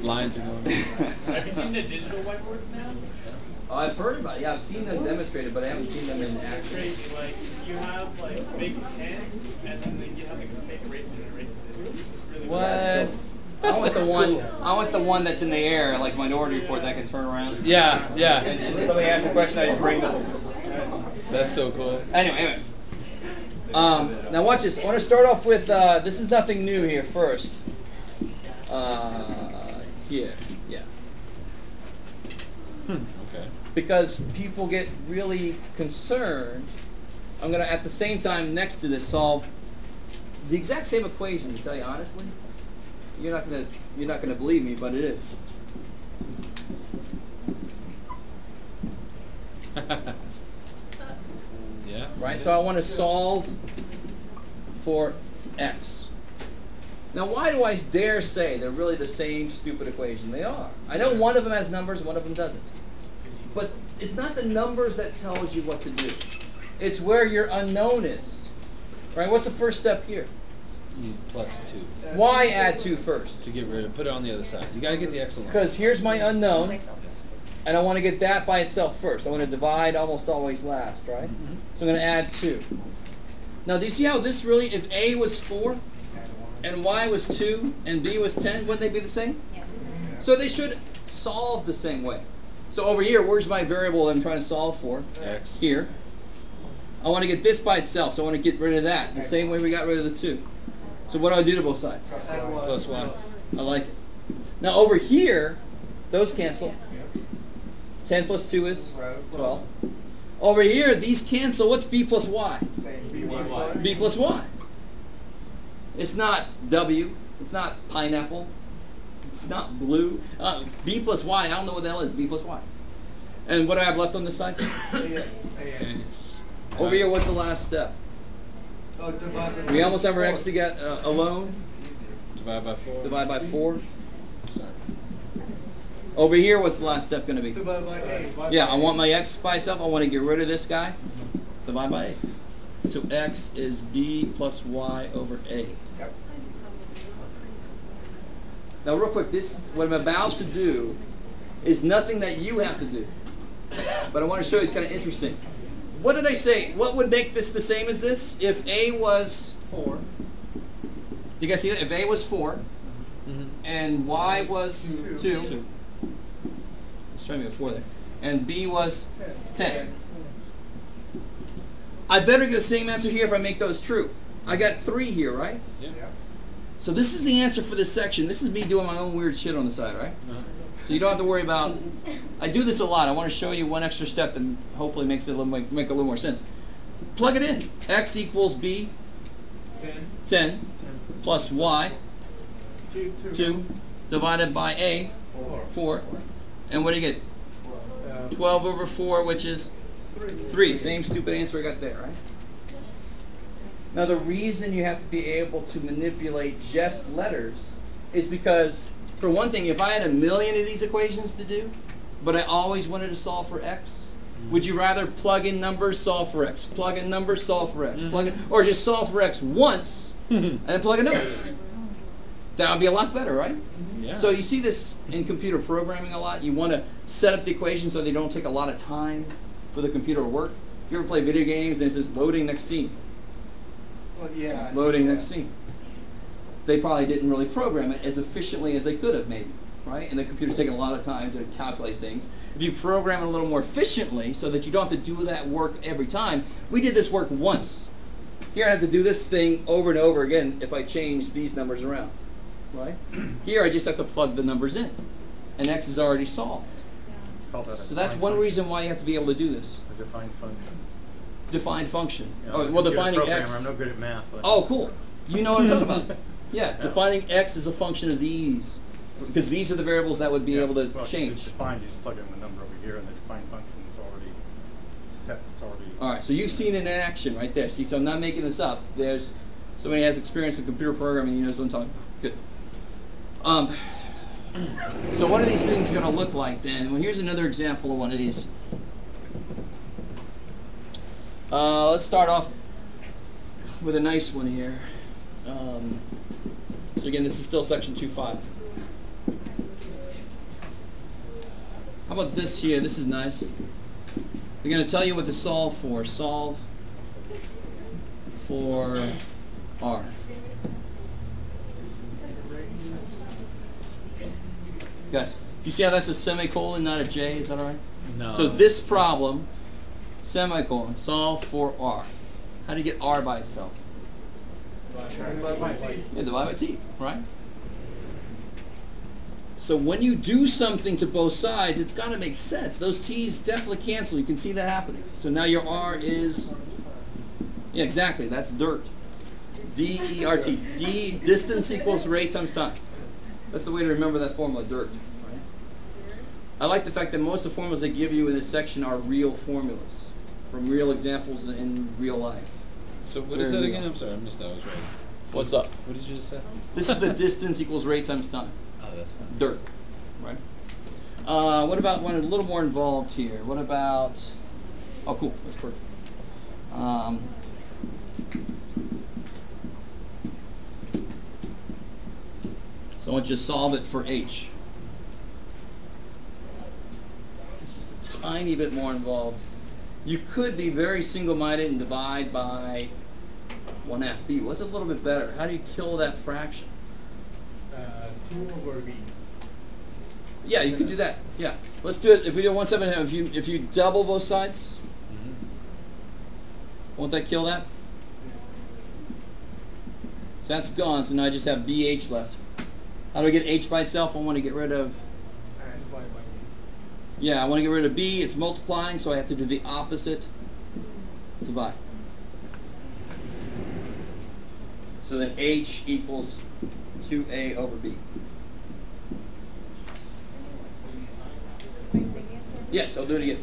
Lines are going. Have you seen the digital whiteboards now? Oh, I've heard about it. Yeah, I've seen them demonstrated, but I haven't seen them in action. Crazy. Like you have like big pens, and then you have like a fake eraser and erase it. Really What? I want the one. I want the one that's in the air, like Minority Report, that can turn around. Yeah, yeah. And somebody asks a question, I just bring them. That's so cool. Anyway. Now watch this. I want to start off with. This is nothing new here. First. Here. Yeah. Okay. Because people get really concerned, I'm going to, at the same time, next to this, solve the exact same equation, to tell you honestly. You're not going to believe me, but it is. Yeah. Right? So I want to solve for x. Now, why do I dare say they're really the same stupid equation? They are. I know one of them has numbers, one of them doesn't. But it's not the numbers that tells you what to do. It's where your unknown is. Right? What's the first step here? You plus 2. Why add 2 first? To get rid of, put it on the other side. You got to get the x alone. Because here's my unknown, and I want to get that by itself first. I want to divide almost always last, right? Mm-hmm. So I'm going to add 2. Now, do you see how this really, if A was 4, and Y was 2, and B was 10, wouldn't they be the same? Yeah. So they should solve the same way. So over here, where's my variable I'm trying to solve for? X. Here. I want to get this by itself, so I want to get rid of that, the same way we got rid of the 2. So what do I do to both sides? Plus 1. I like it. Now over here, those cancel. 10 plus 2 is 12. Over here, these cancel. What's B plus Y? B plus Y. It's not W. It's not pineapple. It's not blue. B plus Y, I don't know what the hell is B plus Y. And what do I have left on this side? X. Over here, what's the last step? We almost have our X to get alone. Divide by 4. Divide by 4. Sorry. Over here, what's the last step going to be? Divide by 8. Yeah, I want my X by itself. I want to get rid of this guy. Divide by 8. So X is B plus Y over A. Now, real quick, what I'm about to do is nothing that you have to do. But I want to show you it's kind of interesting. What did I say? What would make this the same as this? If A was 4. You guys see that? If A was 4 and Y was 2. Let's try to make a 4 there. And B was 10. I better get the same answer here if I make those true. I got 3 here, right? Yeah. So this is the answer for this section. This is me doing my own weird shit on the side, right? So you don't have to worry about. I do this a lot. I want to show you one extra step that hopefully makes it make a little more sense. Plug it in. X equals B. 10 plus Y. 2 divided by A. 4. And what do you get? 12 over 4, which is 3. Same stupid answer I got there, right? Now the reason you have to be able to manipulate just letters is because, for one thing, if I had a million of these equations to do, but I always wanted to solve for X, would you rather plug in numbers, solve for X, plug in numbers, solve for X, plug in, or just solve for X once and then plug in numbers? That would be a lot better, right? Yeah. So you see this in computer programming a lot. You want to set up the equations so they don't take a lot of time for the computer to work. If you ever play video games and it says loading next scene, Well, yeah. loading next scene, they probably didn't really program it as efficiently as they could have, maybe, right? And the computer's taking a lot of time to calculate things. If you program it a little more efficiently so that you don't have to do that work every time, we did this work once. Here I have to do this thing over and over again if I change these numbers around, right? Here I just have to plug the numbers in, and X is already solved. So that's one reason why you have to be able to do this. A defined function. Defined function. You know, Oh, I'm well, a good defining programmer, X. I'm no good at math. But Oh, cool. You know what I'm talking about. Yeah, defining X is a function of these, because these are the variables that would be able to well, change. It's defined, you just plug in the number over here, and the defined function is already set. It's already. All right, so you've seen it in action right there. See, so I'm not making this up. There's somebody who has experience in computer programming. He knows what I'm talking about. Good. So what are these things going to look like then? Well, here's another example of one of these. Let's start off with a nice one here. So again, this is still section 2.5. How about this here? This is nice. They're going to tell you what to solve for. Solve for R. Guys, do you see how that's a semicolon, not a J? Is that all right? No. So this problem, semicolon, solve for R. How do you get R by itself? Yeah, divide by T, right? So when you do something to both sides, it's got to make sense. Those T's definitely cancel. You can see that happening. So now your R is, yeah, exactly. That's dirt. D-E-R-T. D, distance equals rate times time. That's the way to remember that formula, dirt. Right? I like the fact that most of the formulas they give you in this section are real formulas from real examples in real life. So what is that again? I'm sorry, I missed that. I was right. So What's up? What did you just say? This is the distance equals rate times time. Oh, that's fine. Dirt, right? What about one a little more involved here? What about? Oh, cool. That's perfect. So I want you to solve it for H. This is a tiny bit more involved. You could be very single-minded and divide by 1/2 B. What's a little bit better? How do you kill that fraction? 2 over B. Yeah, you could do that. Yeah, let's do it. If we do 1/7, if you double both sides, won't that kill that? So that's gone. So now I just have BH left. How do I get H by itself? I want to get rid of. Divide by B. Yeah, I want to get rid of B. It's multiplying, so I have to do the opposite. Divide. So then H equals 2A over B. Yes, I'll do it again.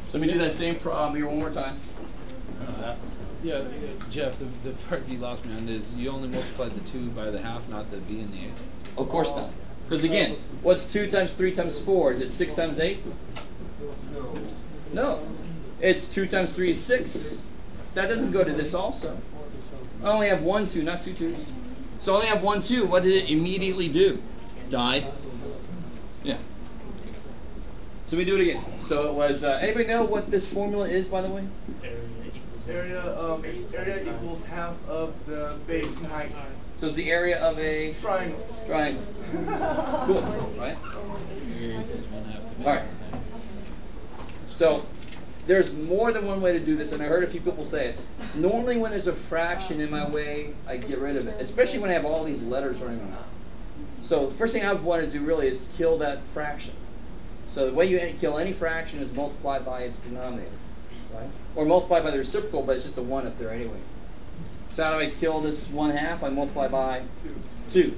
So let me do that same problem here one more time. Yeah, Jeff, the part you lost me on is you only multiplied the 2 by the half, not the B and the H. Of course not. Because again, what's 2 times 3 times 4? Is it 6 times 8? No. It's 2 times 3 is 6. That doesn't go to this also. I only have 1 2, not 2 2s. So I only have 1 2. What did it immediately do? Died. Yeah. So we do it again. So it was, anybody know what this formula is, by the way? Area equals half of the base height. So it's the area of a Triangle. triangle. Cool, right? Area equals 1/2 the base. All right. So there's more than one way to do this, and I heard a few people say it. Normally when there's a fraction in my way, I get rid of it, especially when I have all these letters running around. So the first thing I would want to do really is kill that fraction. So the way you kill any fraction is multiply by its denominator, right? Or multiply by the reciprocal, but it's just a 1 up there anyway. So how do I kill this 1/2? I multiply by 2.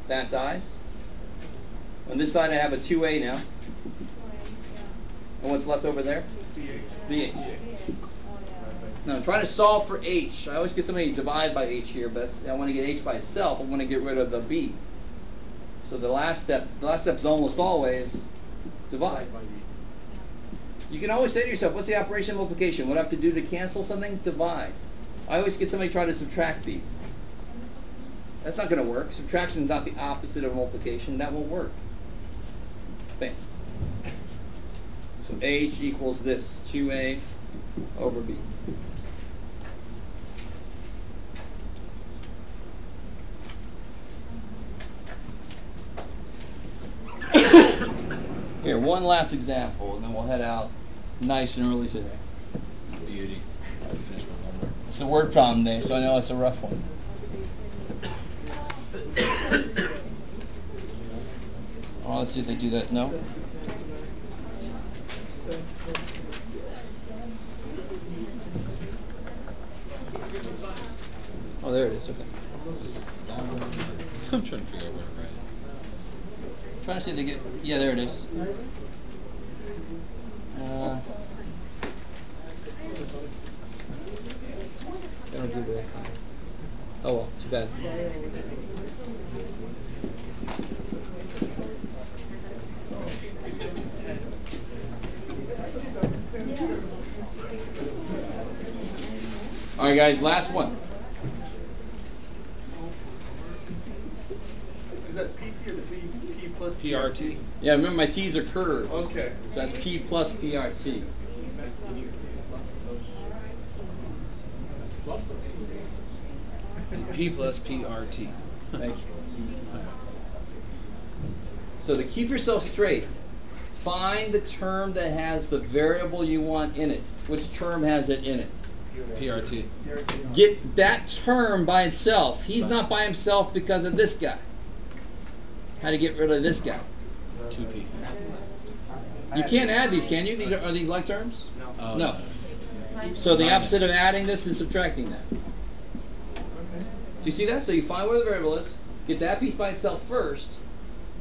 That dies. On this side I have a 2A now. And what's left over there? BH. Now I'm trying to solve for H. I always get somebody to divide by H here, but I want to get H by itself. I want to get rid of the B. So the last step is almost always divide. You can always say to yourself, what's the operation of multiplication? What do I have to do to cancel something? Divide. I always get somebody to try to subtract B. That's not going to work. Subtraction is not the opposite of multiplication. That won't work. Bam. So H equals this, 2A over B. Here, one last example, and then we'll head out nice and early today. Beauty. I finished with homework. It's a word problem day, so I know it's a rough one. Oh, let's see if they do that. No? Oh, there it is. Okay. I'm trying to figure out where to write it. Trying to see if they get. Yeah, there it is. They don't do that. Oh well, too bad. All right, guys, last one. Is that PT or the P plus PRT. Yeah, remember my T's are curved. Okay. So that's P plus PRT. P plus PRT. Thank you. So to keep yourself straight, find the term that has the variable you want in it. Which term has it in it? PRT. Get that term by itself. He's not by himself because of this guy. How to get rid of this guy? 2P. You can't add these, can you? Are these like terms? Oh, No. So the opposite of adding this is subtracting that. Do you see that? So you find where the variable is, get that piece by itself first,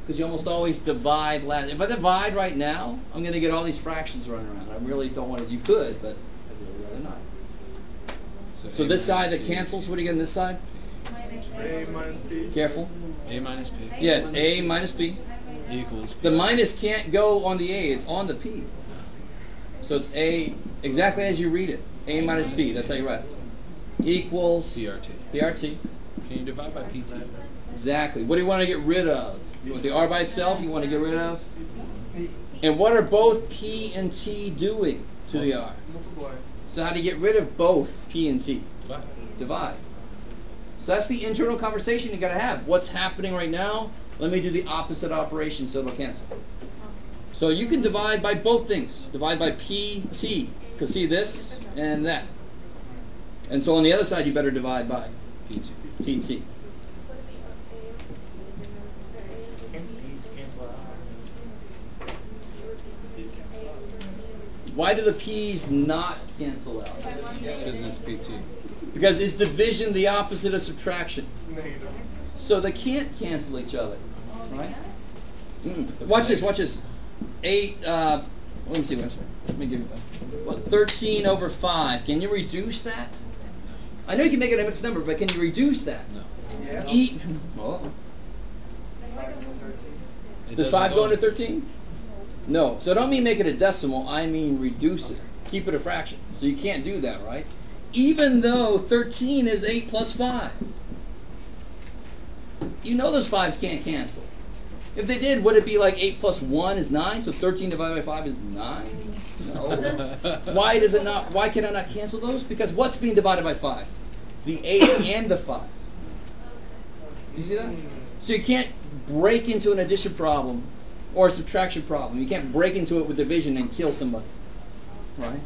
because you almost always divide last. If I divide right now, I'm going to get all these fractions running around. I really don't want to. You could, but I'd really rather not. So A this side that minus P. cancels, what do you get on this side? A minus P. Careful. A minus P Yeah, it's A minus P. equals P. The minus can't go on the A, it's on the P. So it's A, exactly as you read it. A minus P, that's how you write it. Equals PRT. PRT. Can you divide by PT? Exactly. What do you want to get rid of? You want the R by itself, you want to get rid of? And what are both P and T doing to the R? Multiply. So how do you get rid of both P and T? Divide. Divide. So that's the internal conversation you got to have. What's happening right now? Let me do the opposite operation so it'll cancel. So you can divide by both things. Divide by PT. Because see this and that. And so on the other side, you better divide by PT. PT. Why do the P's not cancel out? Because it's PT. Because is division the opposite of subtraction? Negative. So they can't cancel each other, right? Watch this, watch this. 8, let me see, let me give you what, 13 over 5. Can you reduce that? I know you can make it a mixed number, but can you reduce that? No. Yeah. Oh. It Does doesn't 5 go into 13? No. So I don't mean make it a decimal, I mean reduce it. Keep it a fraction. So you can't do that, right? Even though 13 is 8 plus 5. You know those 5s can't cancel. If they did, would it be like 8 plus 1 is 9? So 13 divided by 5 is 9? No. Why does it not? Why can I not cancel those? Because what's being divided by 5? The 8 and the 5. You see that? So you can't break into an addition problem or a subtraction problem. You can't break into it with division and kill somebody. Right?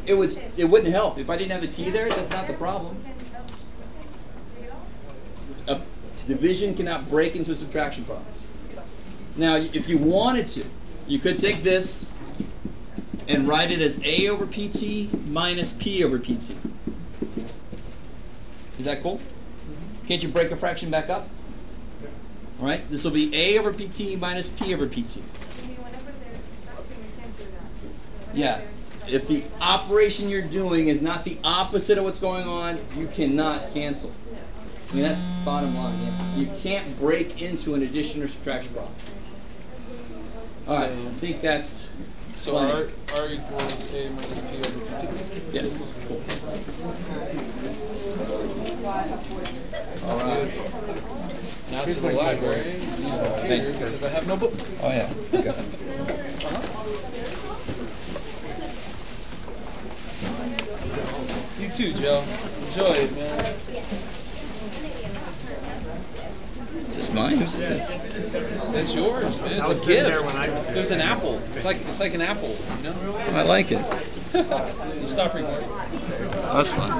It wouldn't help. If I didn't have the T there, that's not the problem. A division cannot break into a subtraction problem. Now, if you wanted to, you could take this and write it as A over PT minus P over PT. Is that cool? Can't you break a fraction back up? All right, this will be A over PT minus P over PT. Yeah, if the operation you're doing is not the opposite of what's going on, you cannot cancel. I mean, that's the bottom line. Yeah. You can't break into an addition or subtraction problem. All right, I think that's So plenty. R equals A minus P over PT. Yes. Cool. All right. Now to the library. Thanks. Because I have no book. Oh yeah. Okay. You too, Joe. Enjoy it, man. Is this mine? Who's this? It's yours, man. It's I was a sitting gift. there when I- There's an apple. It's like an apple, you know? I like it. You stop recording. That's fun.